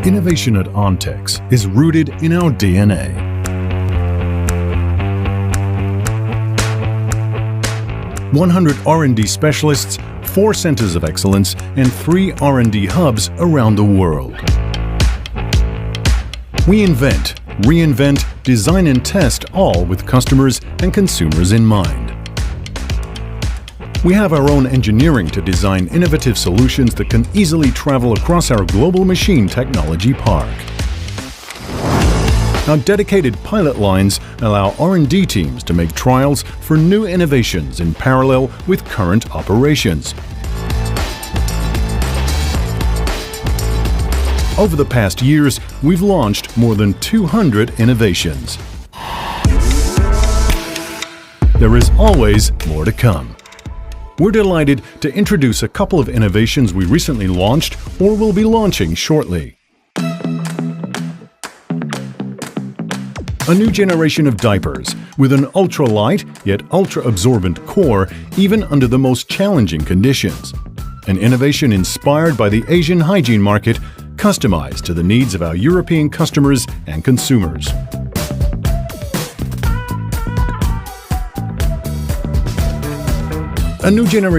Innovation at Ontex is rooted in our DNA. "100 R&D specialists, 4 centers of excellence, and 3 R&D hubs around the world. We invent, reinvent, design and test, all with customers and consumers in mind. We have our own engineering to design innovative solutions that can easily travel across our global machine technology park. Our dedicated pilot lines allow R&D teams to make trials for new innovations in parallel with current operations. Over the past years, we've launched more than 200 innovations. There is always more to come. We're delighted to introduce a couple of innovations we recently launched or will be launching shortly. A new generation of diapers with an ultra-light yet ultra-absorbent core even under the most challenging conditions. An innovation inspired by the Asian hygiene market, customized to the needs of our European customers and consumers. A new generation